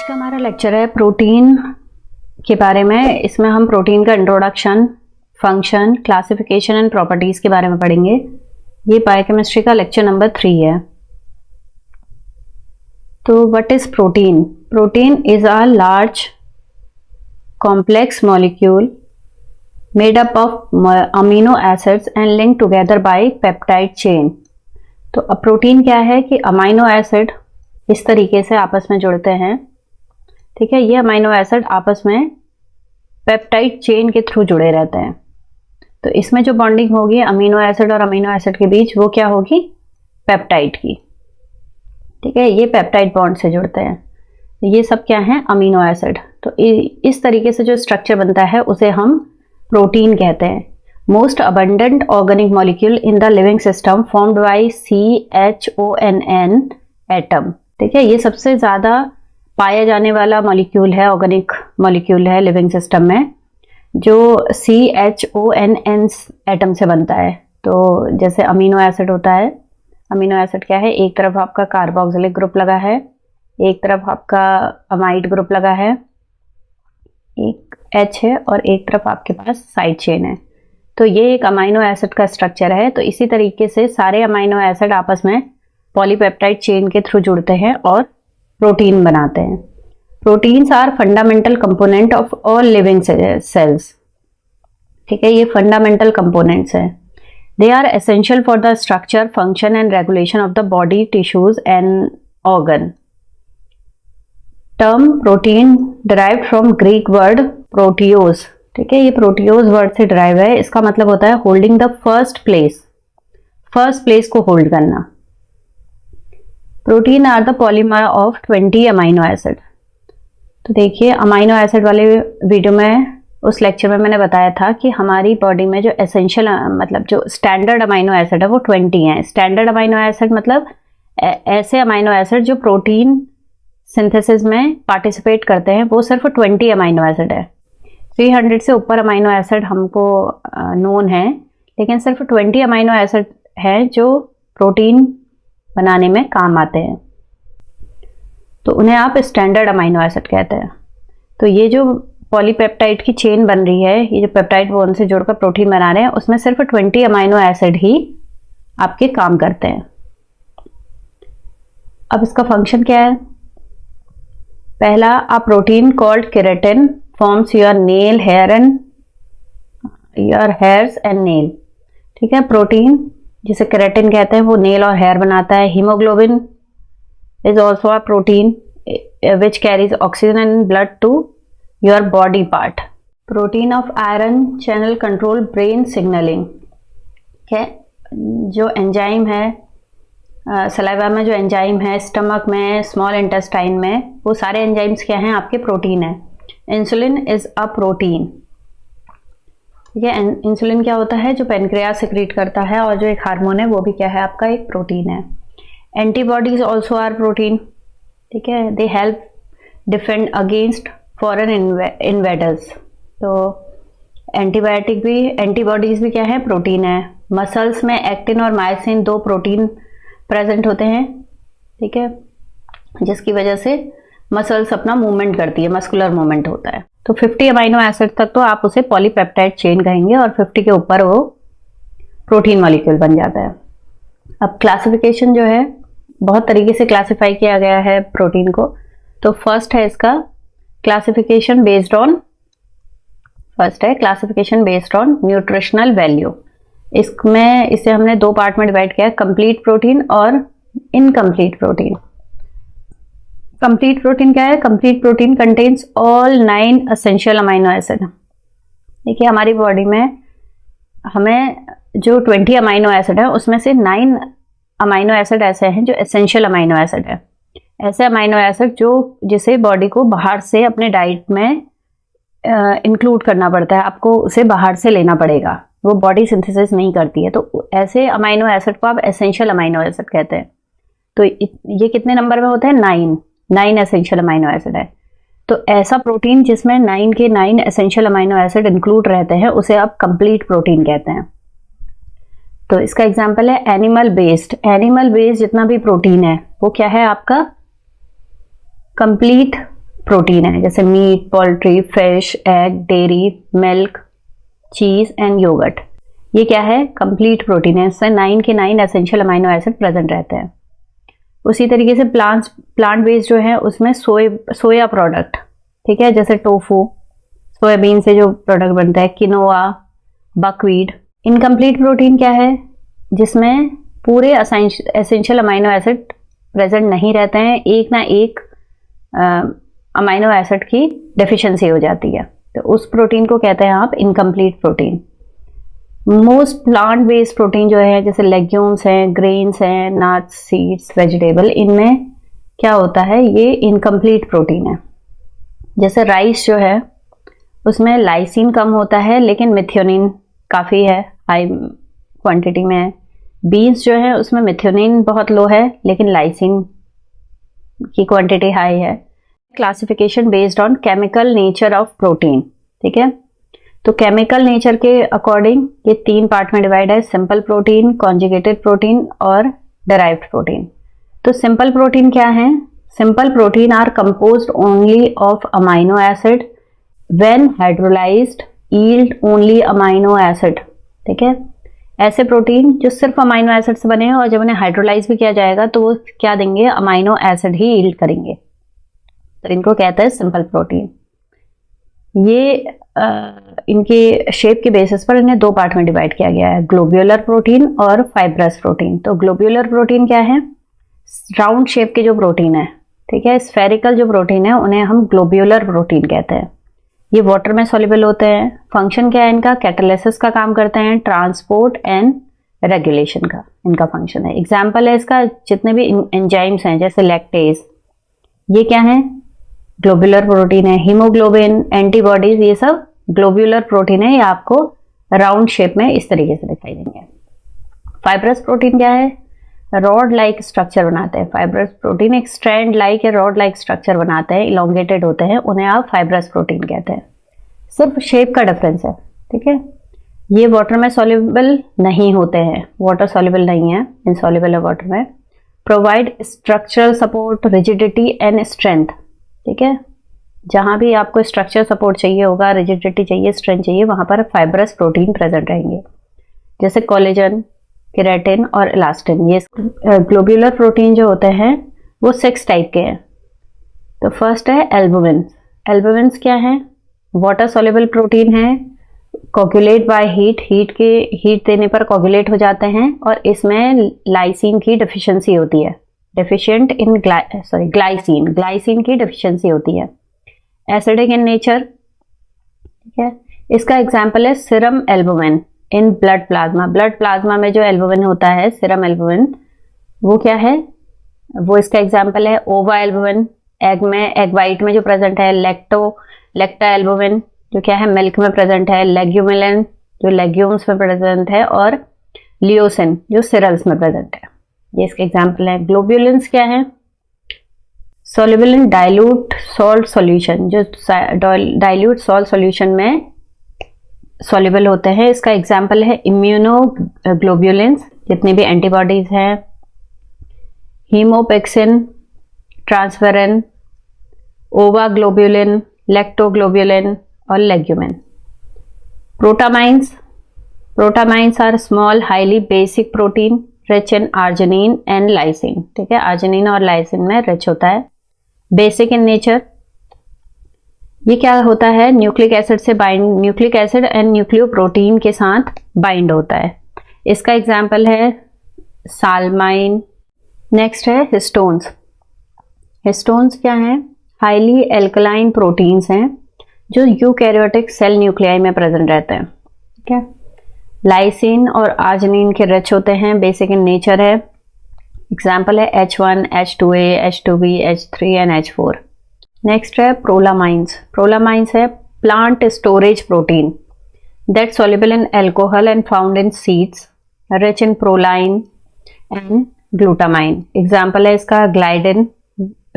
का हमारा लेक्चर है प्रोटीन के बारे में। इसमें हम प्रोटीन का introduction, function, classification and properties के बारे में पढ़ेंगे। ये बायोकेमिस्ट्री का लेक्चर नंबर 3 है। तो what is protein? Protein is a large complex molecule made up of amino acids and link together by peptide chain. तो अब प्रोटीन क्या है कि अमीनो एसिड इस तरीके से आपस में जुड़ते हैं, ठीक है। ये अमीनो एसिड आपस में पेप्टाइड चेन के थ्रू जुड़े रहते हैं। तो इसमें जो बॉन्डिंग होगी अमीनो एसिड और अमीनो एसिड के बीच, वो क्या होगी? पेप्टाइड की, ठीक है। ये पेप्टाइड बॉन्ड से जुड़ते हैं। तो ये सब क्या है? Amino acid. तो इस तरीके से जो स्ट्रक्चर बनता है उसे हम प्रोटीन कहते हैं। Most abundant organic molecule in the living system formed by CHONN atom, ठीक है। ये सबसे ज्यादा पाया जाने वाला मॉलिक्यूल है, ऑर्गेनिक मॉलिक्यूल है लिविंग सिस्टम में, जो CHONN एटम से बनता है। तो जैसे अमीनो एसिड होता है, अमीनो एसिड क्या है? एक तरफ आपका कार्बोक्सिलिक ग्रुप लगा है, एक तरफ आपका अमाइड ग्रुप लगा है, एक H है और एक तरफ आपके पास साइड चेन है। तो ये एक अमीनो एसिड का स्ट्रक्चर है। तो इसी तरीके से सारे अमीनो एसिड आपस में पॉलीपेप्टाइड चेन के थ्रू जुड़ते हैं और प्रोटीन बनाते हैं। Proteins are fundamental component of all living cells, ठीक है। ये फंडामेंटल कंपोनेंट्स हैं। They are essential for the structure, function and regulation of the body, tissues and organ. Term protein derived from Greek word proteios, ठीक है। ये प्रोटियोस word से derive है। इसका मतलब होता है holding the first place, first place को होल्ड करना। Protein are the polymer of 20 amino acid. तो देखिए, अमीनो एसिड वाले वीडियो में, उस लेक्चर में मैंने बताया था कि हमारी बॉडी में जो एसेंशियल, मतलब जो स्टैंडर्ड अमीनो एसिड है वो 20 हैं। स्टैंडर्ड अमीनो एसिड मतलब ऐसे अमीनो एसिड जो प्रोटीन सिंथेसिस में पार्टिसिपेट करते हैं, वो सिर्फ 20 अमीनो एसिड है। 300 से ऊपर अमीनो एसिड हमको नोन है, लेकिन सिर्फ 20 अमीनो एसिड है जो प्रोटीन बनाने में काम आते हैं। तो उन्हें आप स्टैंडर्ड अमीनो एसिड कहते हैं। तो ये जो पॉलीपेप्टाइड की चेन बन रही है, ये जो पेप्टाइड बॉन्ड से जुड़कर प्रोटीन बना रहे हैं, उसमें सिर्फ 20 अमीनो एसिड ही आपके काम करते हैं। अब इसका फंक्शन क्या है? पहला, a protein called keratin forms your nail hair and your hairs and nail, ठीक है। प्रोटीन जिसे केराटिन कहते हैं वो नेल और हेयर बनाता है। Haemoglobin is also a protein which carries oxygen and blood to your body part. Protein of iron channel control brain signalling, ठीक है। जो एंजाइम है सलाइवा में, जो एंजाइम है स्टमक में, स्मॉल इंटेस्टाइन में, वो सारे एंजाइम्स क्या हैं? आपके प्रोटीन है। इंसुलिन इज अ प्रोटीन, ठीक है। इंसुलिन क्या होता है? जो पेनक्रियास सिक्रीट करता है, और जो एक हार्मोन है वो भी क्या है? आपका एक प्रोटीन है। एंटीबॉडीज ऑल्सो आर प्रोटीन, ठीक है। They help defend against foreign invaders. तो एंटीबॉडीज भी क्या है? प्रोटीन है। मसल्स में एक्टिन और मायोसिन, 2 प्रोटीन प्रेजेंट होते हैं, ठीक है, जिसकी वजह से मसल्स अपना मूवमेंट करती है, मस्कुलर मूवमेंट होता है। तो 50 अमीनो एसिड तक तो आप उसे पॉलीपेप्टाइड चेन कहेंगे, और 50 के ऊपर वो प्रोटीन मॉलिक्यूल बन जाता है। अब क्लासिफिकेशन जो है, बहुत तरीके से क्लासिफाई किया गया है प्रोटीन को। तो फर्स्ट है इसका classification based on, classification based on nutritional value. इसमें इसे हमने 2 पार्ट में डिवाइड किया है, कंप्लीट प्रोटीन और इनकम्प्लीट प्रोटीन। कंप्लीट प्रोटीन क्या है? Complete protein contains all 9 essential amino acid. देखिए, हमारी बॉडी में हमें जो 20 अमीनो एसिड है, उसमें से 9 अमीनो एसिड ऐसे हैं जो एसेंशियल अमीनो एसिड है। ऐसे अमीनो एसिड जिसे बॉडी को बाहर से अपने डाइट में इंक्लूड करना पड़ता है, आपको उसे बाहर से लेना पड़ेगा, वो बॉडी सिंथेसिस नहीं करती है। तो ऐसे अमीनो एसिड को आप एसेंशियल अमीनो एसिड कहते हैं। तो ये कितने नंबर में होते हैं? 9 एसेंशियल अमीनो एसिड है। तो ऐसा प्रोटीन जिसमें 9 के 9 एसेंशियल अमीनो एसिड इंक्लूड रहते हैं, उसे आप कंप्लीट प्रोटीन कहते हैं। तो इसका एग्जांपल है एनिमल बेस्ड। एनिमल बेस्ड जितना भी प्रोटीन है वो क्या है? आपका कंप्लीट प्रोटीन है, जैसे meat, poultry, fish, egg, dairy, milk, cheese and yoghurt. ये क्या है? कंप्लीट प्रोटीन है। इसमें 9 के 9 एसेंशियल अमीनो एसिड प्रेजेंट रहते हैं। उसी तरीके से प्लांट बेस्ड जो है उसमें सोया प्रोडक्ट, ठीक है, जैसे टोफू, सोयाबीन से जो प्रोडक्ट बनता है, किनोआ, बकवीट। इनकम्प्लीट प्रोटीन क्या है? जिसमें पूरे एसेंशियल अमीनो एसिड प्रेजेंट नहीं रहते हैं, एक ना एक अमीनो एसिड की डेफिशिएंसी हो जाती है, तो उस प्रोटीन को कहते हैं आप incomplete protein. Most plant based protein जो है, जैसे लेग्यूम्स हैं, ग्रेन्स हैं, नट्स, सीड्स, वेजिटेबल, इनमें क्या होता है? ये इनकम्प्लीट प्रोटीन है। जैसे राइस जो है उसमें लाइसिन कम होता है लेकिन मेथियोनिन काफ़ी है, हाई क्वांटिटी में है। बीन्स जो है उसमें मेथियोनिन बहुत लो है लेकिन लाइसिन की क्वांटिटी हाई है। Classification based on chemical nature of protein, ठीक है। तो केमिकल नेचर के अकॉर्डिंग ये 3 पार्ट में डिवाइड है, सिंपल प्रोटीन, कॉन्जुगेटेड प्रोटीन और डेराइव्ड प्रोटीन। तो सिंपल प्रोटीन क्या है? Simple protein are composed only of amino acid when hydrolysed yield only amino acid, ठीक है। ऐसे प्रोटीन जो सिर्फ अमाइनो एसिड से बने हैं और जब उन्हें हाइड्रोलाइज भी किया जाएगा तो वो क्या देंगे? अमाइनो एसिड ही यील्ड करेंगे, तो इनको कहते हैं सिंपल प्रोटीन। ये इनके शेप के बेसिस पर इन्हें 2 पार्ट में डिवाइड किया गया है, ग्लोब्यूलर प्रोटीन और फाइब्रस प्रोटीन। तो ग्लोब्यूलर प्रोटीन क्या है? राउंड शेप के जो प्रोटीन है, ठीक है। स्फेरिकल जो प्रोटीन है उन्हें हम ग्लोब्यूलर प्रोटीन कहते हैं। ये वाटर में सॉल्युबल होते हैं। फंक्शन क्या है इनका? कैटालिसिस का काम करते हैं, ट्रांसपोर्ट एंड रेगुलेशन का इनका फंक्शन है। एग्जाम्पल है इसका जितने भी एंजाइम्स हैं, जैसे लैक्टेज, ये क्या है? ग्लोब्यूलर प्रोटीन है। हीमोग्लोबिन, एंटीबॉडीज, ये सब ग्लोब्यूलर प्रोटीन है। ये आपको राउंड शेप में इस तरीके से दिखाई देंगे। फाइब्रस प्रोटीन क्या है? रॉड लाइक स्ट्रक्चर बनाते हैं। फाइब्रस प्रोटीन एक स्ट्रैंड लाइक या रॉड लाइक स्ट्रक्चर बनाते हैं, इलोंगेटेड होते हैं, उन्हें आप फाइब्रस प्रोटीन कहते हैं। सिर्फ शेप का डिफरेंस है, ठीक है। ये वाटर में सॉल्युबल नहीं होते हैं, वाटर सॉल्युबल नहीं है, इनसॉल्युबल है वाटर में। Provide structural support, rigidity and strength, ठीक है। जहां भी आपको स्ट्रक्चर सपोर्ट चाहिए होगा, रिजिडिटी चाहिए, स्ट्रेंथ चाहिए, वहां पर फाइब्रस प्रोटीन प्रेजेंट रहेंगे, जैसे कोलेजन, केराटिन और इलास्टिन। ये ग्लोब्यूलर प्रोटीन जो होते हैं वो 6 टाइप के हैं। तो फर्स्ट है एल्बुमिन। एल्बुमिन्स क्या है? वाटर सॉल्युबल प्रोटीन है, कोगुलेट बाय हीट देने पर कोगुलेट हो जाते हैं, और इसमें लाइसिन की डेफिशिएंसी होती है, डेफिशिएंट इन ग्लाइसिन की डेफिशिएंसी होती है। एसिडिक इन नेचर, ठीक है। इसका एग्जाम्पल है serum albumin in blood plasma. Blood plasma में जो एल्बुमिन होता है, सीरम एल्बुमिन, वो क्या है? वो इसका एग्जाम्पल है। ओवा एल्बुमिन, एग वाइट में जो प्रेजेंट है। लेक्टा एल्बुमिन जो क्या है? मिल्क में प्रेजेंट है। लेग्यूमिलिन जो लेग्यूम्स में प्रेजेंट है, और लियोसिन जो सीरियल्स में प्रेजेंट है। ये इसके एग्जाम्पल है। ग्लोब्यूलिन्स क्या है? Soluble in dilute salt solution, जो डाइल्यूट सॉल्ट सॉल्यूशन में सॉल्युबल होते हैं। इसका एग्जाम्पल है इम्यूनोग्लोब्यूलिन्स, जितने भी एंटीबॉडीज हैं, हीमोपेक्सिन, ट्रांसफेरिन, ओवाग्लोब्यूलिन, लैक्टोग्लोब्यूलिन और legumin. Protamines are small highly basic protein rich in arginine and lysine, ठीक है। आर्जिनिन और लाइसिन में रिच होता है। बेसिक इन नेचर, ये क्या होता है? न्यूक्लिक एसिड एंड न्यूक्लियोप्रोटीन के साथ बाइंड होता है। इसका एग्जाम्पल है साल्माइन। नेक्स्ट है हिस्टोन्स। हिस्टोन्स क्या है? हाईली एल्कलाइन प्रोटीन्स हैं जो यूकैरियोटिक सेल न्यूक्लियाई में प्रेजेंट रहते हैं, ठीक है। लाइसिन और आर्जिनिन के रिच होते हैं, बेसिक इन नेचर है। एग्जाम्पल है H1, H2A, H2B, H3 and H4। Next है प्रोलामाइंस। प्रोलामाइंस है plant storage protein that soluble in alcohol and found in seeds, rich in proline and glutamine. Example है इसका gliadin,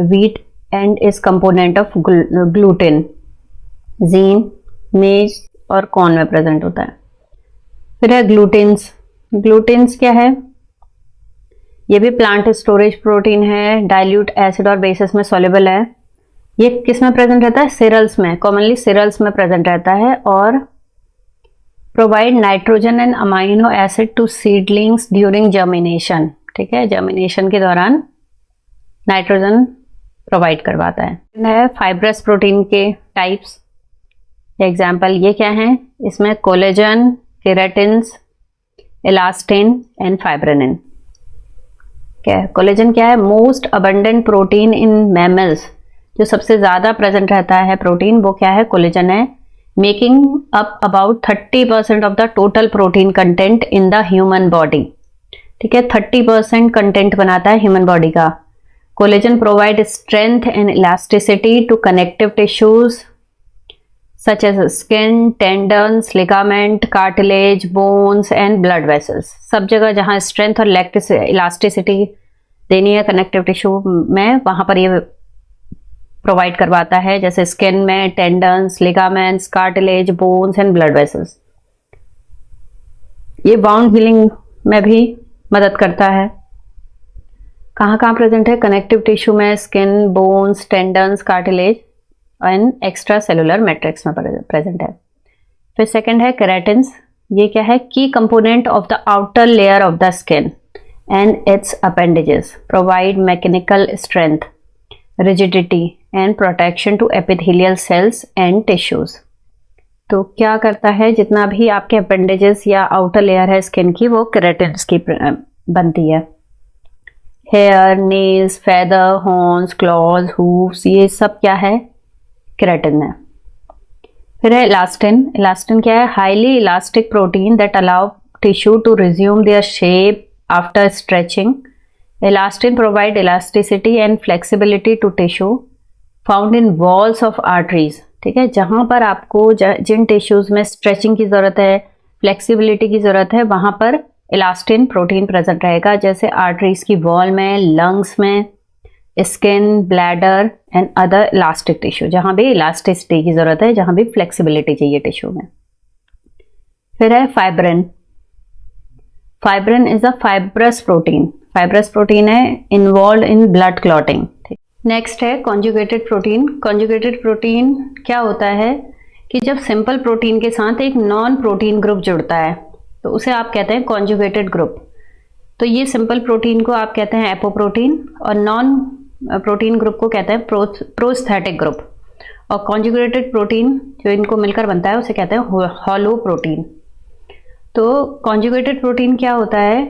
wheat and is component of gluten, zein, maize और corn में present होता है। फिर है ग्लूटिन्स। ग्लूटिन्स क्या है? ये भी प्लांट स्टोरेज प्रोटीन है, डाइल्यूट एसिड और बेसिस में सॉल्युबल है। ये किस में प्रेजेंट रहता है? सीरियल्स में, कॉमनली सीरियल्स में प्रेजेंट रहता है। और provide nitrogen and amino acid to seedlings during germination. ठीक है, जर्मिनेशन के दौरान नाइट्रोजन प्रोवाइड करवाता है। फाइब्रस प्रोटीन के टाइप्स, एग्जाम्पल ये क्या है? इसमें collagen, keratins, elastin and fibroin. क्या है कोलेजन? क्या है? Most abundant protein in mammals, जो सबसे ज्यादा प्रेजेंट रहता है प्रोटीन, वो क्या है? कोलेजन है। Making up about 30% of the total protein content in the human body. ठीक है, 30% कंटेंट बनाता है ह्यूमन बॉडी का। Collagen provide strength and elasticity to connective tissues such as skin, tendons, ligament, cartilage, bones and blood vessels। सब जगह जहाँ strength और elasticity देनी है कनेक्टिव टिश्यू में, वहां पर ये प्रोवाइड करवाता है, जैसे स्किन में tendons, ligaments, cartilage, bones and blood vessels. ये बाउंड हीलिंग में भी मदद करता है। कहाँ कहाँ प्रेजेंट है? कनेक्टिव टिश्यू में, skin, bones, tendons, cartilage and extra cellular matrix में प्रेजेंट है। फिर सेकंड है केराटिन्स। ये क्या है? Key component of the outer layer of the skin and its appendages, provide mechanical strength, rigidity and protection to epithelial cells and tissues. तो क्या करता है? जितना भी आपके अपेंडेजेस या आउटर लेयर है स्किन की, वो केराटिन्स की बनती है। Hair, nails, feather, horns, claws, hooves, ये सब क्या है? केराटिन है। फिर है इलास्टिन। इलास्टिन क्या है? Highly elastic protein that allow tissue to resume their shape after stretching. Elastin provide elasticity and flexibility to tissue found in walls of arteries. ठीक है, जहां पर आपको जिन टिश्यूज में स्ट्रेचिंग की जरूरत है, फ्लेक्सिबिलिटी की जरूरत है, वहां पर इलास्टिन प्रोटीन प्रेजेंट रहेगा, जैसे आर्टरीज की वॉल में, लंग्स में, skin, bladder and other elastic tissue, जहां भी इलास्टिसिटी की जरूरत है, जहां भी फ्लेक्सिबिलिटी चाहिए टिश्यू में। फिर है fibrin. Fibrin is a fibrous protein. Fibrous protein है, involve in blood clotting. Next है कॉन्जुगेटेड प्रोटीन। कॉन्जुगेटेड प्रोटीन क्या होता है कि जब सिंपल प्रोटीन के साथ एक नॉन प्रोटीन ग्रुप जुड़ता है, तो उसे आप कहते हैं कॉन्जुगेटेड ग्रुप। तो ये सिंपल प्रोटीन को आप कहते हैं एपोप्रोटीन, और नॉन प्रोटीन ग्रुप को कहते हैं प्रोस्थेटिक ग्रुप। और कॉन्जुगेटेड प्रोटीन जो इनको मिलकर बनता है उसे कहते हैं हॉलो प्रोटीन। तो कॉन्जुगेटेड प्रोटीन क्या होता है?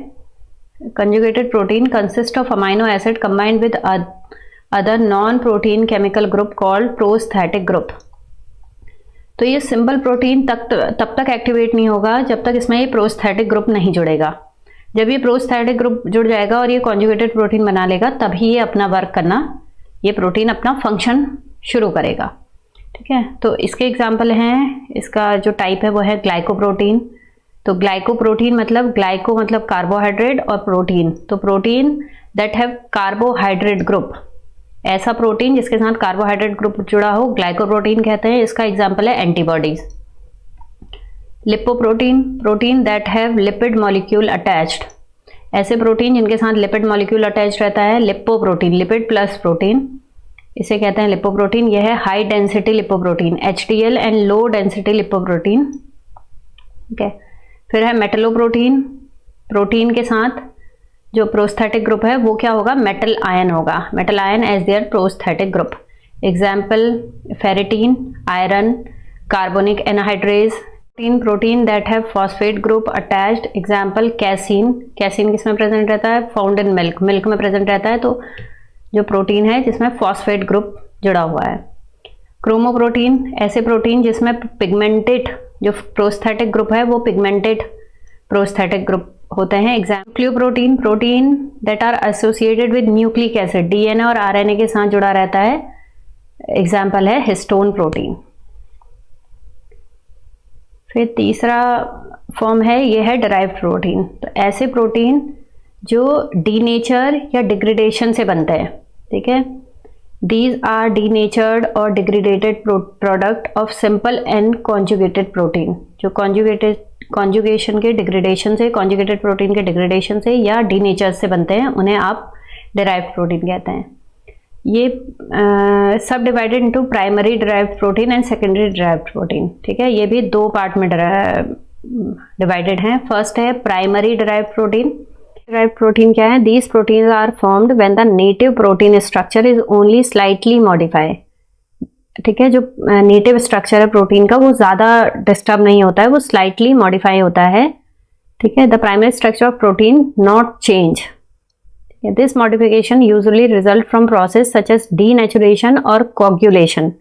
Conjugated protein consist of amino acid combined with other non protein chemical group called prosthetic group. तो ये सिंपल प्रोटीन तब तक एक्टिवेट नहीं होगा जब तक इसमें ये प्रोस्थेटिक ग्रुप नहीं जुड़ेगा। जब ये प्रोस्थेटिक ग्रुप जुड़ जाएगा और ये कॉन्जुगेटेड प्रोटीन बना लेगा, तभी ये अपना वर्क करना, ये प्रोटीन अपना फंक्शन शुरू करेगा। ठीक है, तो इसके एग्जाम्पल हैं, इसका जो टाइप है वो है ग्लाइकोप्रोटीन। तो ग्लाइकोप्रोटीन मतलब, ग्लाइको मतलब कार्बोहाइड्रेट और प्रोटीन, तो protein that have carbohydrate group. ऐसा प्रोटीन जिसके साथ कार्बोहाइड्रेट ग्रुप जुड़ा हो, ग्लाइकोप्रोटीन कहते हैं। इसका एग्जाम्पल है antibodies. Lipoprotein, protein that have lipid molecule attached. ऐसे प्रोटीन जिनके साथ लिपिड मॉलिक्यूल अटैच्ड रहता है, लिपोप्रोटीन, लिपिड प्लस प्रोटीन, इसे कहते हैं लिपोप्रोटीन। यह है high density lipoprotein, HDL and low density lipoprotein. Okay, फिर है मेटलोप्रोटीन। प्रोटीन के साथ जो प्रोस्थेटिक ग्रुप है वो क्या होगा? मेटल आयन होगा, metal ion as their prosthetic group. Example ferritin, iron, carbonic anhydrase. Protein that have phosphate group attached, example casein. Casein किसमें प्रेजेंट रहता है? फाउंड इन मिल्क, मिल्क में प्रेजेंट रहता है। तो जो प्रोटीन है जिसमें फॉस्फेट ग्रुप जुड़ा हुआ है। क्रोमोप्रोटीन, ऐसे प्रोटीन जिसमें पिगमेंटेड, जो प्रोस्थेटिक ग्रुप है वो पिगमेंटेड प्रोस्थेटिक ग्रुप होते हैं। Example nucleoprotein, protein that are associated with nucleic acid, DNA और RNA के साथ जुड़ा रहता है। एग्जाम्पल है हिस्टोन प्रोटीन। फिर तीसरा फॉर्म है, ये है डिराइव्ड प्रोटीन। तो ऐसे प्रोटीन जो डीनेचर या डिग्रेडेशन से बनते हैं। ठीक है, दीज आर डीनेचर्ड और degradated product of simple and conjugated protein. जो कॉन्जुगेशन के डिग्रेडेशन से, कॉन्जुगेटेड प्रोटीन के डिग्रेडेशन से या डीनेचर से बनते हैं, उन्हें आप डिराइव्ड प्रोटीन कहते हैं। ये सब divided into primary derived protein and secondary derived protein. ठीक है, ये भी दो पार्ट में डिवाइडेड हैं। फर्स्ट है primary derived protein. Derived protein क्या है? These proteins are formed when the native protein structure is only slightly modified. ठीक है, जो नेटिव स्ट्रक्चर है प्रोटीन का वो ज़्यादा डिस्टर्ब नहीं होता है, वो स्लाइटली मॉडिफाई होता है। ठीक है, the primary structure of protein not change. This modification usually result from process such as denaturation और कोगुलेशन।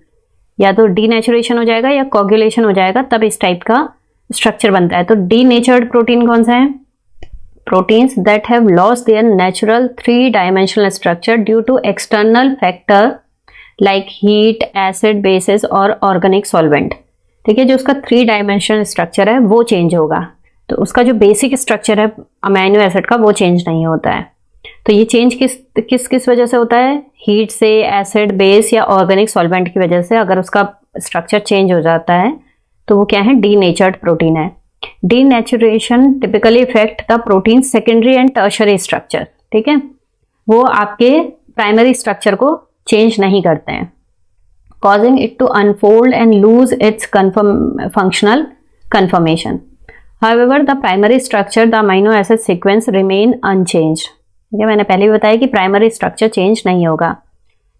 या तो डीनेचुरेशन हो जाएगा या कोगुलेशन हो जाएगा, तब इस टाइप का स्ट्रक्चर बनता है। तो डीनेचर्ड प्रोटीन कौन सा है? Proteins that have lost their natural 3 dimensional structure due to external factor like heat, acid, bases और ऑर्गेनिक सॉल्वेंट। ठीक है, जो उसका 3 डायमेंशनल स्ट्रक्चर है वो चेंज होगा, तो उसका जो बेसिक स्ट्रक्चर है अमीनो एसिड का वो चेंज नहीं होता है। तो ये चेंज किस किस वजह से होता है? हीट से, एसिड, बेस या ऑर्गेनिक सॉल्वेंट की वजह से। अगर उसका स्ट्रक्चर चेंज हो जाता है तो वो क्या है? डीनेचर्ड प्रोटीन है। Denaturation typically effect the protein secondary and tertiary structure. ठीक है, वो आपके प्राइमरी स्ट्रक्चर को चेंज नहीं करते हैं, causing it to unfold and lose its functional conformation. However, the primary structure, the amino acid sequence remain unchanged. ठीक है, मैंने पहले भी बताया कि प्राइमरी स्ट्रक्चर चेंज नहीं होगा।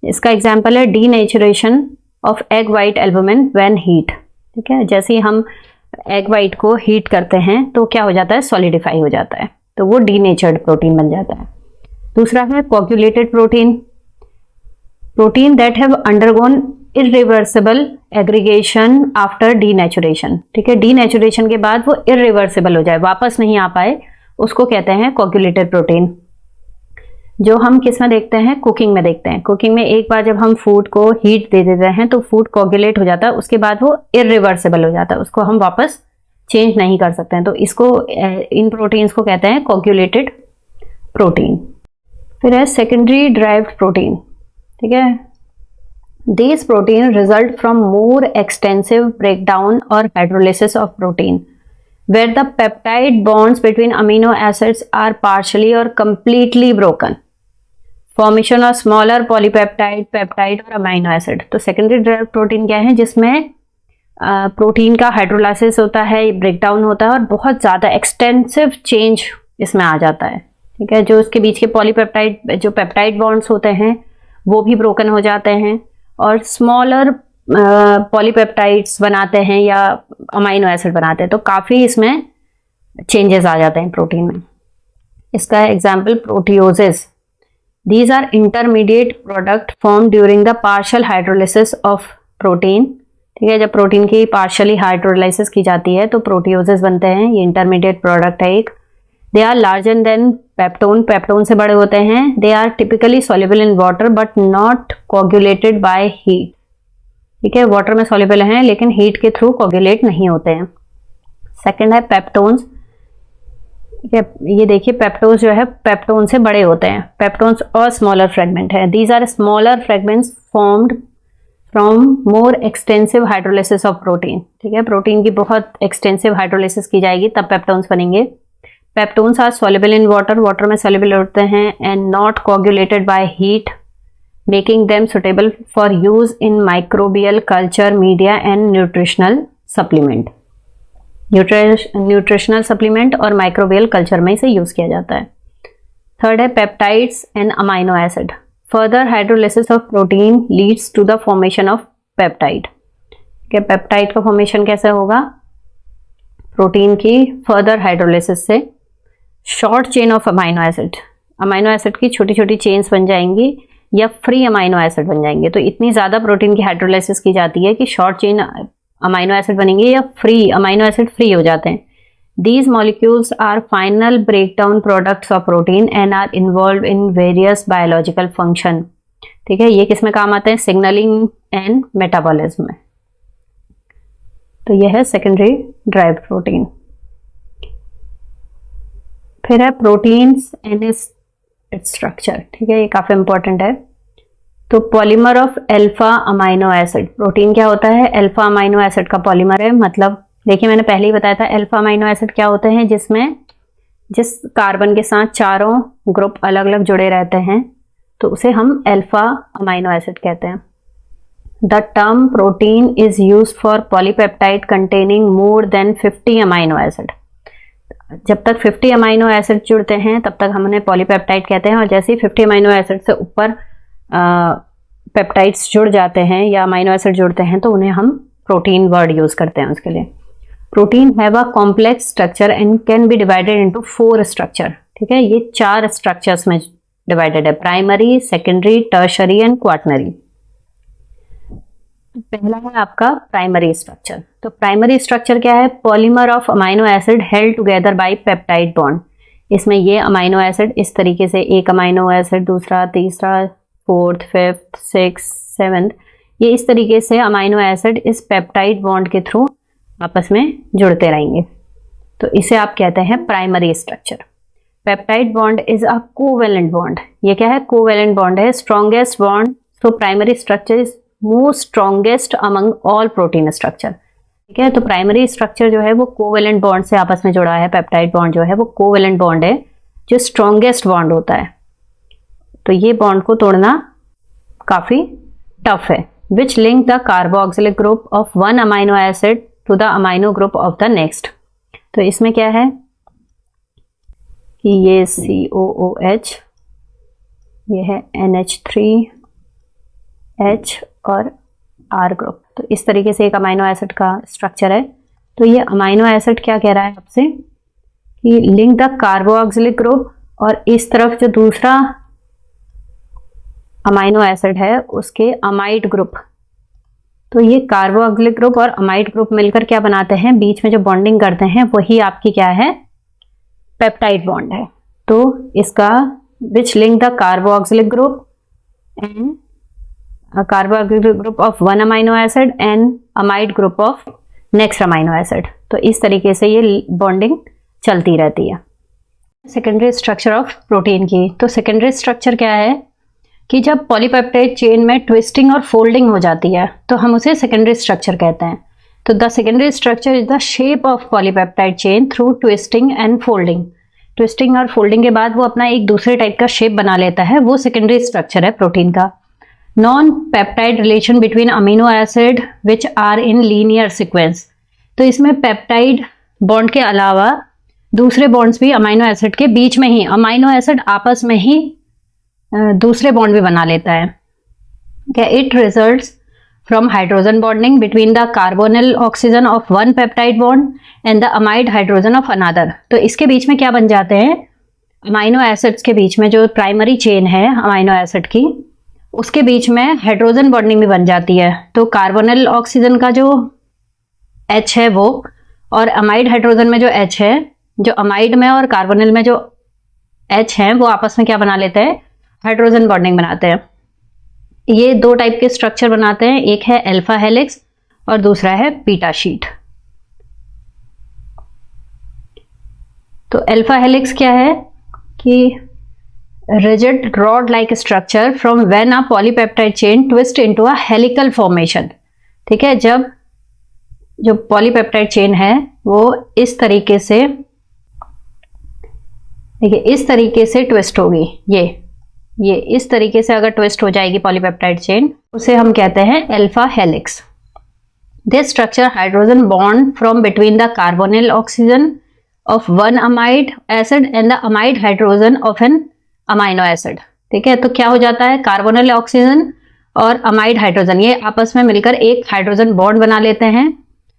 इसका एग्जाम्पल है denaturation of egg white albumin when heat. ठीक है, जैसे ही हम एग वाइट को हीट करते हैं तो क्या हो जाता है? सॉलिडिफाई हो जाता है, तो वो डीनेचर्ड प्रोटीन बन जाता है। दूसरा है coagulated protein. Protein that have undergone irreversible aggregation after denaturation. ठीक है, डीनेचुरेशन के बाद वो इरिवर्सिबल हो जाए, वापस नहीं आ पाए, उसको कहते हैं कोगुलेटेड प्रोटीन। जो हम किस में देखते हैं? कुकिंग में देखते हैं। कुकिंग में एक बार जब हम फूड को हीट दे देते हैं तो फूड कोगुलेट हो जाता है, उसके बाद वो इरिवर्सिबल हो जाता है, उसको हम वापस चेंज नहीं कर सकते हैं। तो इसको, इन प्रोटीन्स को कहते हैं कोगुलेटेड प्रोटीन। फिर है सेकेंडरी डिराइव्ड प्रोटीन। ठीक है, these protein result from more extensive breakdown or hydrolysis of protein where the peptide bonds between amino acids are partially or completely broken, formation of smaller polypeptide, peptide और amino acid। तो secondary derived protein क्या है? जिसमें protein का hydrolysis होता है, breakdown होता है और बहुत ज़्यादा एक्सटेंसिव चेंज इसमें आ जाता है। ठीक है, जो उसके बीच के पॉलीपेप्टाइड, जो पेप्टाइड बॉन्ड्स होते हैं वो भी ब्रोकन हो जाते हैं और स्मॉलर पॉलीपेप्टाइड्स बनाते हैं या अमाइनो एसिड बनाते हैं, तो काफ़ी इसमें चेंजेस आ जाते हैं प्रोटीन में। इसका example proteoses. These are intermediate product form during the partial hydrolysis of protein. ठीक है, जब प्रोटीन की पार्शियली हाइड्रोलाइसिस की जाती है तो प्रोटियोसिस बनते हैं, ये इंटरमीडिएट प्रोडक्ट है एक। They are larger than peptone, peptone से बड़े होते हैं। They are typically soluble in water but not coagulated by heat. ठीक है, वाटर में सॉल्युबल हैं लेकिन हीट के थ्रू कोगुलेट नहीं होते हैं। सेकंड है पेप्टोन्स। ये देखिए, पेप्टोन्स जो है पेप्टोन से बड़े होते हैं। पेप्टोन्स और स्मॉलर फ्रेगमेंट है। These are smaller fragments formed from more extensive hydrolysis of protein. ठीक है, प्रोटीन की बहुत एक्सटेंसिव हाइड्रोलिसिस की जाएगी तब पेप्टोन्स बनेंगे। Peptones are soluble in water, water में soluble होते हैं and not coagulated by heat, making them suitable for use in microbial culture media and nutritional supplement. Nutritional supplement और माइक्रोबियल कल्चर में इसे यूज किया जाता है। थर्ड है peptides and amino acid. Further hydrolysis of protein leads to the formation of peptide. Peptide का formation कैसे होगा? प्रोटीन की फर्दर हाइड्रोलिसिस से short chain of amino acid की छोटी छोटी चेन्स बन जाएंगी या फ्री अमाइनो एसिड बन जाएंगे। तो इतनी ज़्यादा प्रोटीन की हाइड्रोलाइसिस की जाती है कि शॉर्ट चेन अमाइनो एसिड बनेंगे या फ्री अमाइनो एसिड फ्री हो जाते हैं। These molecules are final breakdown products of protein and are involve in various biological function. ठीक है, ये किस में काम आते हैं? सिग्नलिंग एंड मेटाबॉलिज्म में। तो यह है सेकेंडरी डिराइव्ड प्रोटीन। फिर है प्रोटीन्स एंड इट्स स्ट्रक्चर। ठीक है, ये काफी इंपॉर्टेंट है। तो polymer of alpha amino acid. Protein क्या होता है? अल्फा अमाइनो एसिड का पॉलीमर है। मतलब देखिए, मैंने पहले ही बताया था अल्फा अमाइनो एसिड क्या होते हैं, जिसमें जिस कार्बन के साथ चारों ग्रुप अलग अलग जुड़े रहते हैं तो उसे हम अल्फा अमाइनो एसिड कहते हैं। The term protein is used for polypeptide containing more than 50 amino acid. जब तक 50 अमाइनो एसिड जुड़ते हैं तब तक हम उन्हें पॉलीपेप्टाइड कहते हैं, और जैसे ही 50 अमाइनो एसिड से ऊपर पेप्टाइड्स जुड़ जाते हैं या अमाइनो एसिड जुड़ते हैं तो उन्हें हम प्रोटीन वर्ड यूज करते हैं उसके लिए। Protein have a complex structure and can be divided into 4 structure. ठीक है, ये 4 स्ट्रक्चर्स में डिवाइडेड है, primary, secondary, tertiary and quaternary. पहला है आपका प्राइमरी स्ट्रक्चर। तो प्राइमरी स्ट्रक्चर क्या है? Polymer of amino acid held together bye peptide bond. इसमें ये अमाइनो एसिड इस तरीके से, एक अमाइनो एसिड दूसरा, तीसरा, फोर्थ, फिफ्थ, सिक्स, सेवेंथ, ये इस तरीके से अमाइनो एसिड इस पेप्टाइड बॉन्ड के थ्रू आपस में जुड़ते रहेंगे। तो इसे आप कहते हैं primary structure. Peptide bond is a covalent bond. ये क्या है? कोवेलेंट बॉन्ड है, strongest bond. So primary structure is most strongest among all protein structure. ठीक है, तो प्राइमरी स्ट्रक्चर जो है वो कोवेलेंट बॉन्ड से आपस में जुड़ा है। पेप्टाइड बॉन्ड जो है वो कोवेलेंट बॉन्ड है, जो स्ट्रॉन्गेस्ट बॉन्ड होता है। तो ये बॉन्ड को तोड़ना काफी टफ है। Which link the carboxylic group of one amino acid to the amino group of the next. तो इसमें क्या है कि ये COOH, ये है NH3H और R ग्रुप। तो इस तरीके से एक अमाइनो एसिड का स्ट्रक्चर है। तो ये अमाइनो एसिड क्या कह रहा है आपसे कि लिंक द कार्बोक्सिलिक ग्रुप, और इस तरफ जो दूसरा अमाइनो एसिड है उसके अमाइड ग्रुप। तो ये कार्बोक्सिलिक ग्रुप और अमाइड ग्रुप मिलकर क्या बनाते हैं? बीच में जो बॉन्डिंग करते हैं वही आपकी क्या है? पेप्टाइड बॉन्ड है। तो इसका which link the carboxylic group and carboxylic group of one amino acid and amide group of next amino acid. तो इस तरीके से ये बॉन्डिंग चलती रहती है। सेकेंडरी स्ट्रक्चर ऑफ प्रोटीन की। तो सेकेंडरी स्ट्रक्चर क्या है कि जब पॉलीपेप्टाइड चेन में ट्विस्टिंग और फोल्डिंग हो जाती है तो हम उसे सेकेंडरी स्ट्रक्चर कहते हैं। तो the secondary structure is the shape of polypeptide chain through twisting and folding. Twisting और फोल्डिंग के बाद वो अपना एक दूसरे टाइप का शेप बना लेता है, वो सेकेंडरी स्ट्रक्चर है प्रोटीन का। Non peptide relation between amino acid which are in linear sequence. तो इसमें पेप्टाइड बॉन्ड के अलावा दूसरे बॉन्ड्स भी अमीनो एसिड के बीच में ही, अमीनो एसिड आपस में ही दूसरे बॉन्ड भी बना लेता है। क्या? It results from hydrogen bonding between the carbonyl oxygen of one peptide bond and the amide hydrogen of another. तो इसके बीच में क्या बन जाते हैं? अमाइनो एसिड्स के बीच में जो प्राइमरी चेन है अमाइनो एसिड की, उसके बीच में हाइड्रोजन बॉन्डिंग भी बन जाती है। तो कार्बोनिल ऑक्सीजन का जो H है वो, और अमाइड हाइड्रोजन में जो H है, जो अमाइड में और कार्बोनिल में जो H है वो आपस में क्या बना लेते हैं? हाइड्रोजन बॉन्डिंग बनाते हैं। ये 2 टाइप के स्ट्रक्चर बनाते हैं, एक है अल्फा हेलिक्स और दूसरा है बीटा शीट। तो अल्फा हेलिक्स क्या है कि rigid rod like structure from when a polypeptide chain twist into a helical formation. ठीक है, जब जो पॉलीपेप्टाइड चेन है वो इस तरीके से, देखिए इस तरीके से ट्विस्ट होगी, ये इस तरीके से अगर ट्विस्ट हो जाएगी पॉलीपेप्टाइड चेन, उसे हम कहते हैं alpha helix. This structure hydrogen bond from between the carbonyl oxygen of one amide acid and the amide hydrogen of an amino acid. ठीक है, तो क्या हो जाता है? कार्बोनिल ऑक्सीजन और अमाइड हाइड्रोजन ये आपस में मिलकर एक हाइड्रोजन बॉन्ड बना लेते हैं।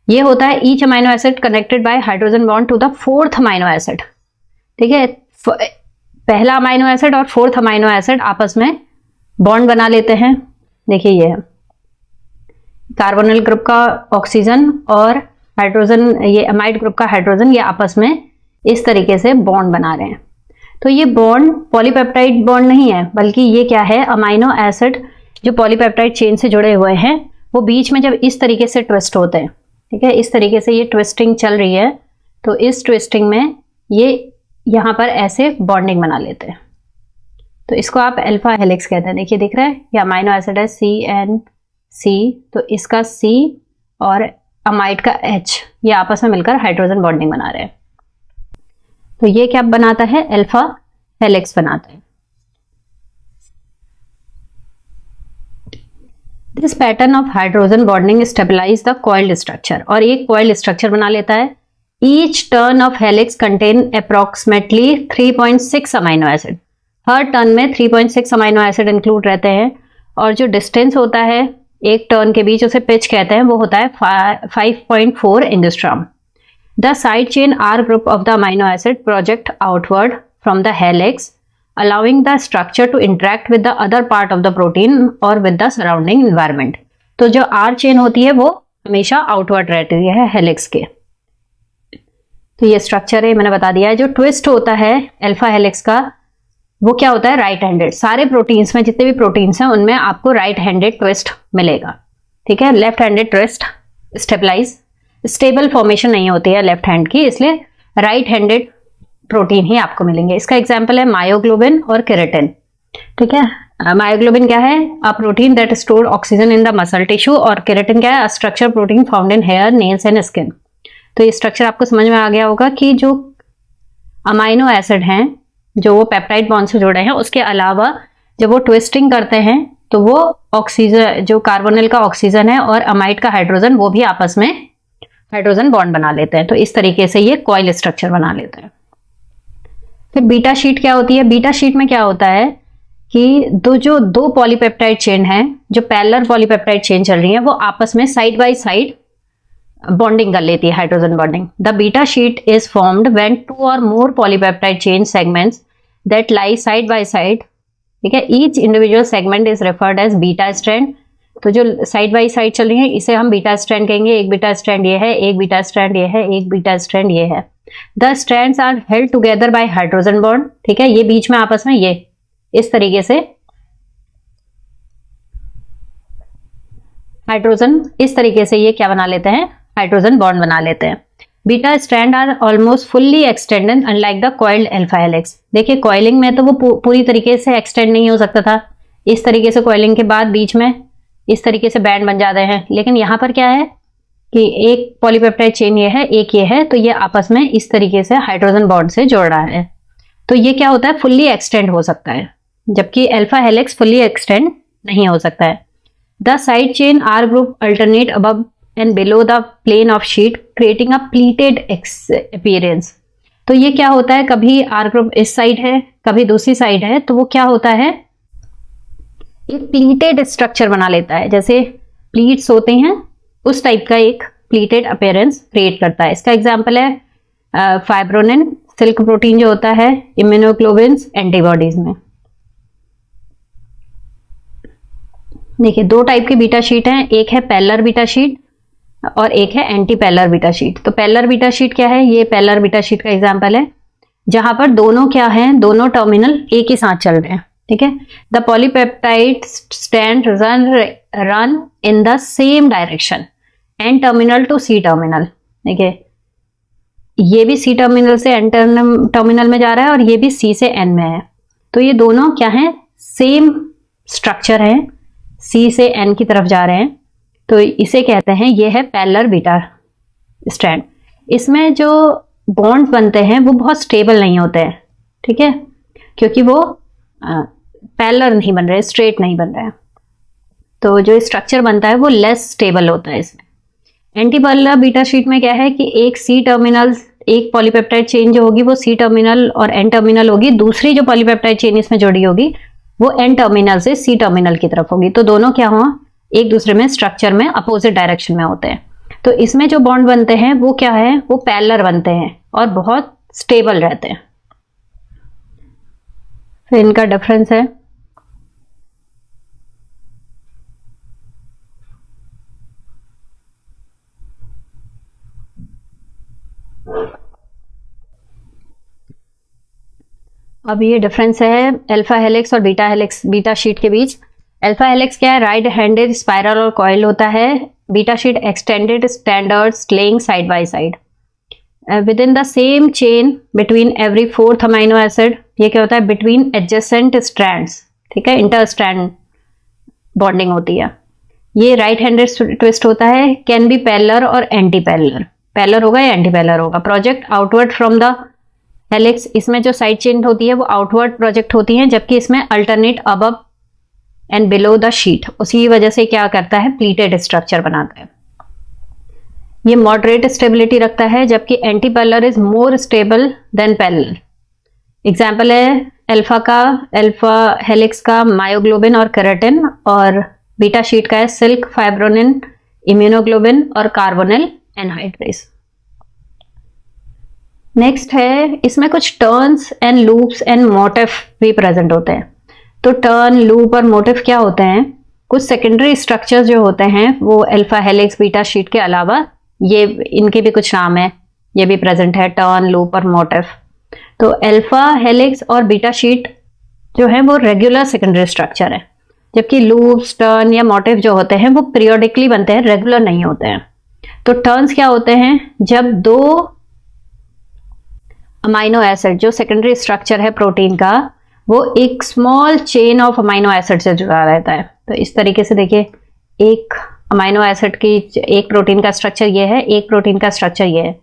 ये होता है each amino acid connected by hydrogen bond to the fourth amino acid. ठीक है, पहला अमाइनो एसिड और फोर्थ अमाइनो एसिड आपस में बॉन्ड बना लेते हैं। देखिए ये है कार्बोनिल ग्रुप का ऑक्सीजन और हाइड्रोजन, ये अमाइड ग्रुप का हाइड्रोजन, ये आपस में इस तरीके से बॉन्ड बना रहे हैं। तो ये बॉन्ड पॉलीपेप्टाइड बॉन्ड नहीं है, बल्कि ये क्या है? अमाइनो एसिड जो पॉलीपेप्टाइड चेन से जुड़े हुए हैं वो बीच में जब इस तरीके से ट्विस्ट होते हैं, ठीक है, इस तरीके से ये ट्विस्टिंग चल रही है, तो इस ट्विस्टिंग में ये यहाँ पर ऐसे बॉन्डिंग बना लेते हैं। तो इसको आप अल्फा हेलिक्स कहते हैं। देखिए दिख रहा है, ये अमाइनो एसिड है CNC, तो इसका C और अमाइड का H ये आपस में मिलकर हाइड्रोजन बॉन्डिंग बना रहे हैं। तो ये क्या बनाता है? अल्फा हेलिक्स बनाता है। This pattern of hydrogen bonding stabilize the coiled structure, और एक कॉइल्ड स्ट्रक्चर बना लेता है। Each turn of helix contain approximately 3.6 amino acid. हर टर्न में 3.6 अमाइनो एसिड इंक्लूड रहते हैं, और जो डिस्टेंस होता है एक टर्न के बीच, उसे पिच कहते हैं, वो होता है 5.4 angstrom. The side chain R group of the amino acid project outward from the helix, allowing the structure to interact with the other part of the protein or with the surrounding environment। तो जो R chain होती है वो हमेशा outward रहती है helix के। तो ये स्ट्रक्चर है, मैंने बता दिया है। जो ट्विस्ट होता है अल्फा हेलिक्स का, वो क्या होता है, राइट हैंडेड। सारे प्रोटीन्स में, जितने भी प्रोटीन्स हैं उनमें आपको राइट हैंडेड ट्विस्ट मिलेगा, ठीक है। Left handed twist stabilize, stable formation नहीं होती है लेफ्ट हैंड की, इसलिए राइट हैंडेड प्रोटीन ही आपको मिलेंगे। इसका एग्जांपल है मायोग्लोबिन और केराटिन, ठीक है। मायोग्लोबिन क्या है, a protein that store oxygen in the muscle tissue, और केराटिन क्या है, a structure protein found in hair, nails and skin. तो ये स्ट्रक्चर आपको समझ में आ गया होगा कि जो अमाइनो एसिड हैं जो वो पेप्टाइड बॉन्ड से जुड़े हैं, उसके अलावा जब वो ट्विस्टिंग करते हैं तो वो ऑक्सीजन, जो कार्बोनिल का ऑक्सीजन है और अमाइड का हाइड्रोजन, वो भी आपस में हाइड्रोजन बॉन्ड बना लेते हैं। तो इस तरीके से ये कॉइल स्ट्रक्चर बना लेते हैं। फिर बीटा शीट क्या होती है, बीटा शीट में क्या होता है कि दो पॉलीपेप्टाइड चेन है, जो पैरेलल पॉलीपेप्टाइड चेन चल रही है, वो आपस में साइड बाय साइड बॉन्डिंग कर लेती है, hydrogen bonding. The beta sheet is formed when 2 or more polypeptide chain segments that lie side by side, ठीक है। Each individual segment is referred as beta strand. तो जो साइड बाय साइड चल रही है इसे हम बीटा स्ट्रैंड कहेंगे। एक बीटा स्ट्रैंड ये है, एक बीटा स्ट्रैंड ये है, एक बीटा स्ट्रैंड ये है। The strands are held together by hydrogen bond, ठीक है। ये बीच में आपस में ये इस तरीके से हाइड्रोजन, इस तरीके से ये क्या बना लेते हैं, हाइड्रोजन बॉन्ड बना लेते हैं। Beta strand are almost fully extended unlike the coiled alpha helix. देखिए कॉइलिंग में तो वो पूरी तरीके से एक्सटेंड नहीं हो सकता था, इस तरीके से कॉइलिंग के बाद बीच में इस तरीके से बैंड बन जाते हैं। लेकिन यहाँ पर क्या है कि एक पॉलीपेप्टाइड चेन ये है, एक ये है, तो ये आपस में इस तरीके से हाइड्रोजन बॉन्ड से जोड़ रहा है। तो ये क्या होता है, फुल्ली एक्सटेंड हो सकता है, जबकि अल्फा हेलिक्स फुल्ली एक्सटेंड नहीं हो सकता है। The side chain R group alternate above and below the plane of sheet, creating a pleated appearance. तो ये क्या होता है, कभी आर ग्रुप इस साइड है, कभी दूसरी साइड है, तो वो क्या होता है, एक प्लीटेड स्ट्रक्चर बना लेता है। जैसे प्लीट्स होते हैं उस टाइप का एक प्लीटेड अपीयरेंस क्रिएट करता है। इसका एग्जांपल है फाइब्रोनिन, सिल्क प्रोटीन जो होता है, इम्यूनोग्लोबिन्स, एंटीबॉडीज में। देखिए 2 टाइप की बीटा शीट हैं, एक है पैरेलल बीटा शीट और एक है एंटी पैरेलल बीटा शीट। तो पैरेलल बीटा शीट क्या है, ये पैरेलल बीटा शीट का एग्जांपल है जहां पर दोनों क्या है, दोनों टर्मिनल एक ही साथ चल रहे हैं, ठीक है। The polypeptide strand run in the same direction N terminal to C terminal. देखिए ये भी सी टर्मिनल से एन टर्मिनल में जा रहा है और ये भी सी से एन में है। तो ये दोनों क्या है, सेम स्ट्रक्चर है, सी से एन की तरफ जा रहे हैं। तो इसे कहते हैं, ये है पैरेलल बीटा स्ट्रैंड। इसमें जो बॉन्ड्स बनते हैं वो बहुत स्टेबल नहीं होते हैं, ठीक है, क्योंकि वो पैरेलल नहीं बन रहे, स्ट्रेट नहीं बन रहे हैं। तो जो स्ट्रक्चर बनता है वो लेस स्टेबल होता है इसमें। एंटी पैरेलल बीटा शीट में क्या है कि एक सी टर्मिनल, एक पॉलीपेप्टाइड चेन जो होगी वो सी टर्मिनल और एन टर्मिनल होगी, दूसरी जो पॉलीपेप्टाइड चेन इसमें जुड़ी होगी वो एन टर्मिनल से सी टर्मिनल की तरफ होगी। तो दोनों क्या हुआ, एक दूसरे में स्ट्रक्चर में अपोजिट डायरेक्शन में होते हैं। तो इसमें जो बॉन्ड बनते हैं वो क्या है, वो पैरेलल बनते हैं और बहुत स्टेबल रहते हैं। फिर इनका डिफरेंस है, अब ये डिफरेंस है अल्फा हेलिक्स और बीटा हेलिक्स, बीटा शीट के बीच। अल्फा हेलिक्स क्या है, राइट हैंडेड स्पाइरल और कॉइल होता है। Beta sheet extended standard laying side by side with in the same chain between every 4th amino acid. ये क्या होता है, बिटवीन एडजेसेंट स्ट्रैंड्स, ठीक है, इंटर स्ट्रैंड बॉन्डिंग होती है। ये राइट हैंडेड ट्विस्ट होता है, कैन बी पैरेलल और एंटी पैरेलल, पैरेलल होगा या एंटी पैरेलल होगा। Project outward from the helix, इसमें जो साइड चेन होती है वो आउटवर्ड प्रोजेक्ट होती है, जबकि इसमें alternate above and below the sheet, उसी वजह से क्या करता है, प्लीटेड स्ट्रक्चर बनाता है। ये मॉडरेट स्टेबिलिटी रखता है, जबकि antiparallel is more stable than parallel. Example है अल्फा हेलिक्स का मायोग्लोबिन और केराटिन, और बीटा शीट का है सिल्क फाइब्रोनिन, इम्यूनोग्लोबिन और कार्बोनिल एनहाइड्रेस। नेक्स्ट है, इसमें कुछ turns and loops and motif भी प्रेजेंट होते हैं। तो टर्न, लूप और मोटिफ क्या होते हैं, कुछ सेकेंडरी स्ट्रक्चर्स जो होते हैं वो अल्फा हेलिक्स बीटा शीट के अलावा ये इनके भी कुछ नाम है, ये भी प्रेजेंट है, टर्न, लूप और मोटिफ। तो अल्फा हेलिक्स और बीटा शीट जो है वो रेगुलर सेकेंडरी स्ट्रक्चर है, जबकि लूप्स, टर्न या मोटिफ जो होते हैं वो पीरियोडिकली बनते हैं, रेगुलर नहीं होते हैं। तो टर्न्स क्या होते हैं, जब दो अमाइनो एसिड, जो सेकेंडरी स्ट्रक्चर है प्रोटीन का, वो एक small chain of amino acid से जुड़ा रहता है। तो इस तरीके से देखिए, एक अमाइनो एसिड की, एक प्रोटीन का स्ट्रक्चर ये है, एक प्रोटीन का स्ट्रक्चर ये है।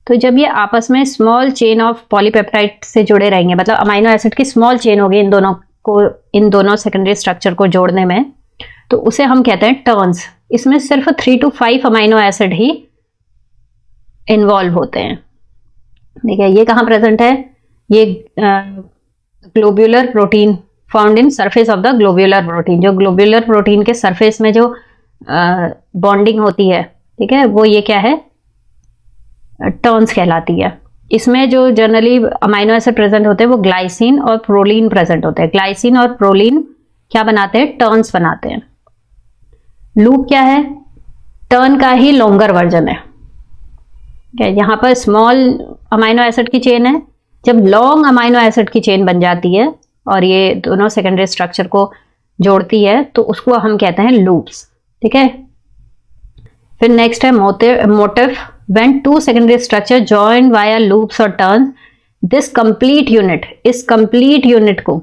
तो जब ये आपस में स्मॉल चेन ऑफ पॉलीपेप्टाइड से जुड़े रहेंगे, मतलब अमाइनो एसिड की स्मॉल चेन होगी इन दोनों सेकेंडरी स्ट्रक्चर को जोड़ने में, तो उसे हम कहते हैं टर्न्स। इसमें सिर्फ 3 to 5 amino acid he involve होते हैं। देखिए ये कहाँ प्रेजेंट है, ये globular protein found in surface of the globular protein. जो ग्लोब्यूलर प्रोटीन के सरफेस में जो बॉन्डिंग होती है, ठीक है, वो ये क्या है, टर्न्स कहलाती है। इसमें जो जनरली अमाइनो एसिड प्रेजेंट होते हैं वो ग्लाइसिन और प्रोलीन प्रेजेंट होते हैं। ग्लाइसिन और प्रोलीन क्या बनाते हैं, टर्न्स बनाते हैं। लूप क्या है, टर्न का ही लॉन्गर वर्जन है। यहाँ पर स्मॉल अमाइनो एसिड की चेन है, जब लॉन्ग अमाइनो एसिड की चेन बन जाती है और ये दोनों सेकेंडरी स्ट्रक्चर को जोड़ती है, तो उसको हम कहते हैं लूप्स, ठीक है। फिर नेक्स्ट है motif. When two secondary structure join via loops और टर्न, दिस कंप्लीट यूनिट, इस कंप्लीट यूनिट को,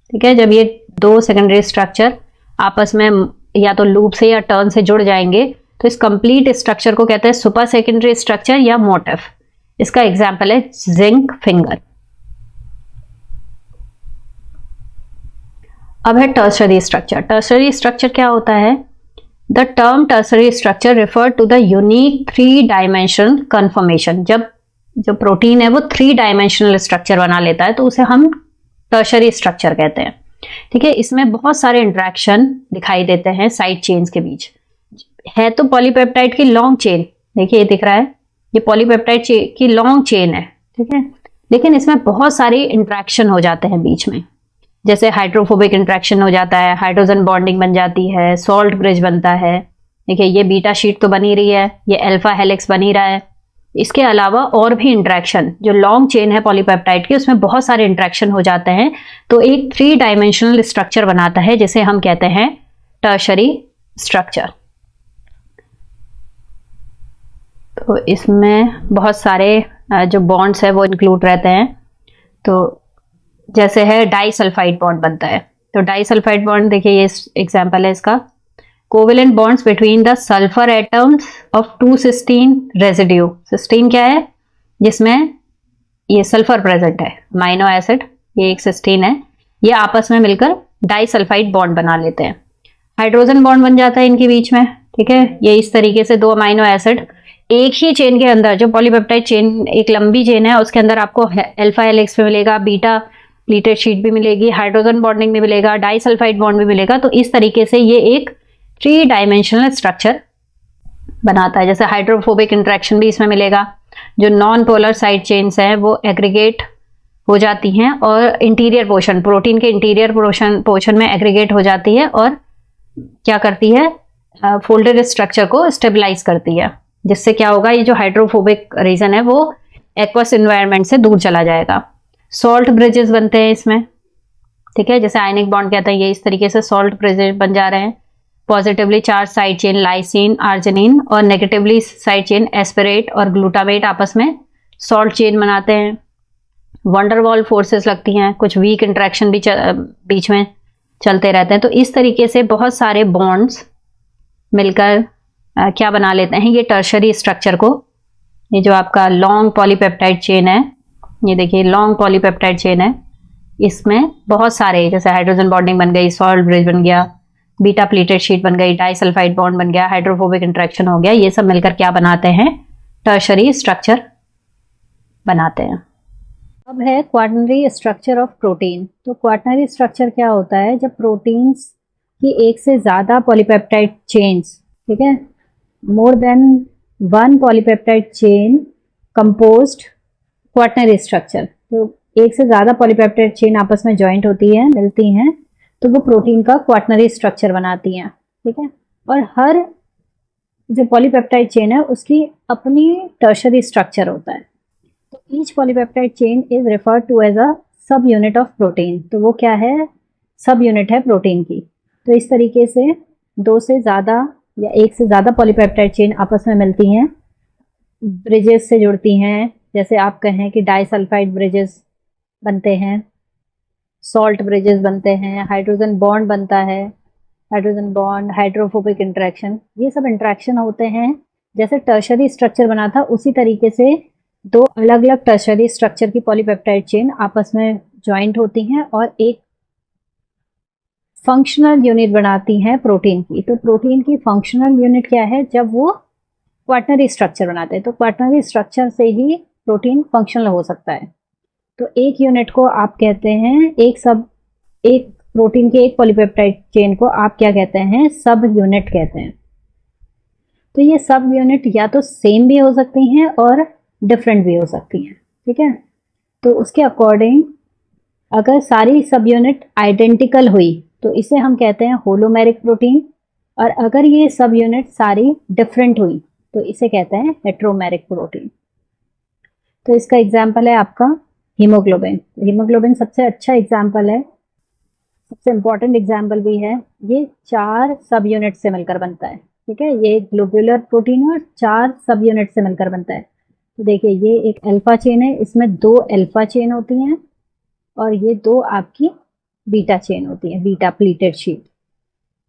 ठीक है, जब ये दो सेकेंडरी स्ट्रक्चर आपस में या तो लूप से या टर्न से जुड़ जाएंगे, तो इस कंप्लीट स्ट्रक्चर को कहते हैं सुपर सेकेंडरी स्ट्रक्चर या मोटिफ। इसका एग्जाम्पल है जिंक फिंगर। अब है टर्शरी स्ट्रक्चर। टर्शरी स्ट्रक्चर क्या होता है, the term tertiary structure refer to the unique 3 dimensional conformation. जब जो प्रोटीन है वो 3 डायमेंशनल स्ट्रक्चर बना लेता है, तो उसे हम टर्शरी स्ट्रक्चर कहते हैं, ठीक है। इसमें बहुत सारे इंटरेक्शन दिखाई देते हैं साइड चेन्स के बीच। है तो पॉलीपेप्टाइड की लॉन्ग चेन, देखिए ये दिख रहा है, ये पॉलीपेप्टाइड की लॉन्ग चेन है, ठीक है, लेकिन इसमें बहुत सारे इंटरेक्शन हो जाते हैं बीच में, जैसे हाइड्रोफोबिक इंटरेक्शन हो जाता है, हाइड्रोजन बॉन्डिंग बन जाती है, सॉल्ट ब्रिज बनता है। देखिए ये बीटा शीट तो बनी रही है, ये अल्फा हेलिक्स बनी रहा है। इसके अलावा और भी इंटरेक्शन, जो लॉन्ग चेन है पॉलीपेप्टाइड की, उसमें बहुत सारे इंटरेक्शन हो जाते हैं, तो एक 3 डायमेंशनल स्ट्रक्चर बनाता है, जिसे हम कहते हैं टर्शरी स्ट्रक्चर। तो इसमें बहुत सारे जो बॉन्ड्स है वो इंक्लूड रहते हैं। तो जैसे है डाइसल्फाइड बॉन्ड बनता है, तो डाइसल्फाइड बॉन्ड देखिए ये एग्जांपल है इसका, covalent bonds between the sulphur atoms of 2 cysteine residue. Cysteine क्या है, जिसमें ये सल्फर प्रेजेंट है, अमाइनो एसिड, ये एक सिस्टीन है, ये आपस में मिलकर डाइसल्फाइड बॉन्ड बना लेते हैं। हाइड्रोजन बॉन्ड बन जाता है इनके बीच में, ठीक है। ये इस तरीके से 2 अमाइनो एसिड एक ही चेन के अंदर, जो पॉलीपेप्टाइड चेन एक लंबी चेन है, उसके अंदर आपको अल्फा हेलिक्स में मिलेगा, बीटा प्लीटेड शीट भी मिलेगी, हाइड्रोजन बॉन्डिंग भी मिलेगा, डाइसल्फाइड बॉन्ड भी मिलेगा। तो इस तरीके से ये एक 3 डायमेंशनल स्ट्रक्चर बनाता है। जैसे हाइड्रोफोबिक इंटरेक्शन भी इसमें मिलेगा, जो नॉन पोलर साइड चेन्स हैं वो एग्रीगेट हो जाती हैं और इंटीरियर पोर्शन, प्रोटीन के इंटीरियर पोर्शन में एग्रीगेट हो जाती है और क्या करती है, फोल्डेड स्ट्रक्चर को स्टेबलाइज करती है, जिससे क्या होगा, ये जो हाइड्रोफोबिक रीजन है वो एक्वस एनवायरनमेंट से दूर चला जाएगा। सॉल्ट ब्रिजेस बनते हैं इसमें, ठीक है, जैसे आयनिक बॉन्ड कहते हैं, ये इस तरीके से सॉल्ट ब्रिजेस बन जा रहे हैं। Positively charge side chain lysine, arginine और नेगेटिवली साइड चेन एस्पिरेट और ग्लूटामेट आपस में सॉल्ट चेन बनाते हैं। वंडरवॉल फोर्सेस लगती हैं, कुछ वीक इंटरेक्शन भी बीच में चलते रहते हैं। तो इस तरीके से बहुत सारे बॉन्ड्स मिलकर क्या बना लेते हैं, ये टर्शरी स्ट्रक्चर को। ये जो आपका लॉन्ग पॉलीपेप्टाइड चेन है, ये देखिए लॉन्ग पॉलीपेप्टाइड चेन है, इसमें बहुत सारे, जैसे हाइड्रोजन बॉन्डिंग बन गई, सॉल्ट ब्रिज बन गया, बीटा प्लेटेड शीट बन गई, डाइसल्फाइड बॉन्ड बन गया, हाइड्रोफोबिक इंटरेक्शन हो गया, ये सब मिलकर क्या बनाते हैं, टर्शरी स्ट्रक्चर बनाते हैं। अब है क्वाटरनरी स्ट्रक्चर ऑफ प्रोटीन। तो क्वाटरनरी स्ट्रक्चर क्या होता है, जब प्रोटीन्स की एक से ज़्यादा पॉलीपेप्टाइड चेन्स, ठीक है, more than one polypeptide chain composed quaternary structure. तो एक से ज़्यादा पॉलीपेप्टाइड चेन आपस में जॉइंट होती है, मिलती हैं, तो वो प्रोटीन का क्वाटरनरी स्ट्रक्चर बनाती हैं, ठीक है। और हर जो पॉलीपेप्टाइड चेन है उसकी अपनी टर्शरी स्ट्रक्चर होता है। तो each polypeptide chain is referred to as a subunit of protein. तो वो क्या है, सब यूनिट है प्रोटीन की। तो इस तरीके से दो से ज़्यादा या एक से ज़्यादा पॉलीपेप्टाइड चेन आपस में मिलती हैं, ब्रिजेस से जुड़ती हैं। जैसे आप कहें कि डाइसल्फाइड ब्रिजेस बनते हैं, सॉल्ट ब्रिजेस बनते हैं, हाइड्रोजन बॉन्ड बनता है, हाइड्रोजन बॉन्ड, हाइड्रोफोबिक इंटरेक्शन, ये सब इंटरेक्शन होते हैं। जैसे टर्शरी स्ट्रक्चर बना था उसी तरीके से दो अलग अलग टर्शरी स्ट्रक्चर की पॉलीपेप्टाइड चेन आपस में ज्वाइंट होती हैं और एक फंक्शनल यूनिट बनाती हैं प्रोटीन की। तो प्रोटीन की फंक्शनल यूनिट क्या है, जब वो क्वाटरनरी स्ट्रक्चर बनाते हैं। तो क्वाटरनरी स्ट्रक्चर से ही प्रोटीन फंक्शनल हो सकता है। तो एक यूनिट को आप कहते हैं, एक प्रोटीन के एक पॉलीपेप्टाइड चेन को आप क्या कहते हैं, सब यूनिट कहते हैं। तो ये सब यूनिट या तो सेम भी हो सकती हैं और डिफरेंट भी हो सकती हैं, ठीक है। तो उसके अकॉर्डिंग अगर सारी सब यूनिट आइडेंटिकल हुई तो इसे हम कहते हैं होलोमेरिक प्रोटीन, और अगर ये सब यूनिट सारी डिफरेंट हुई तो इसे कहते हैं हेट्रोमेरिक प्रोटीन। तो इसका एग्जाम्पल है आपका हीमोग्लोबिन। हीमोग्लोबिन सबसे अच्छा एग्जाम्पल है, सबसे इंपॉर्टेंट एग्जाम्पल भी है। ये 4 सब यूनिट से मिलकर बनता है, ठीक है। ये ग्लोब्यूलर प्रोटीन है और 4 सब यूनिट से मिलकर बनता है। तो देखिए ये एक अल्फा चेन है, इसमें 2 अल्फा चेन होती हैं और ये 2 आपकी बीटा चेन होती है, बीटा प्लेटेड शीट।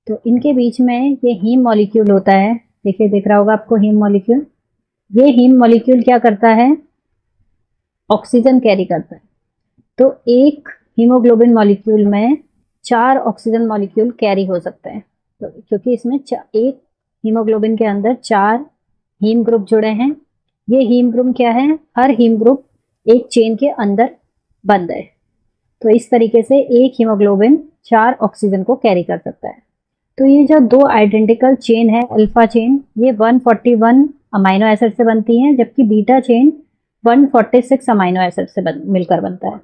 तो इनके बीच में ये हीम मॉलिक्यूल होता है। देखिए दिख रहा होगा आपको हीम मॉलिक्यूल। ये हीम मॉलिक्यूल क्या करता है, ऑक्सीजन कैरी करता है। तो एक हीमोग्लोबिन मॉलिक्यूल में 4 ऑक्सीजन मॉलिक्यूल कैरी हो सकते हैं। तो क्योंकि इसमें एक हीमोग्लोबिन के अंदर 4 हीम ग्रुप जुड़े हैं। ये हीम ग्रुप क्या है, हर हीम ग्रुप एक चेन के अंदर बंद है। तो इस तरीके से एक हीमोग्लोबिन 4 ऑक्सीजन को कैरी कर सकता है। तो ये जो 2 आइडेंटिकल चेन है, अल्फा चेन, ये 141 अमाइनो एसिड से बनती हैं, जबकि बीटा चेन 146 अमाइनो एसिड से मिलकर बनता है।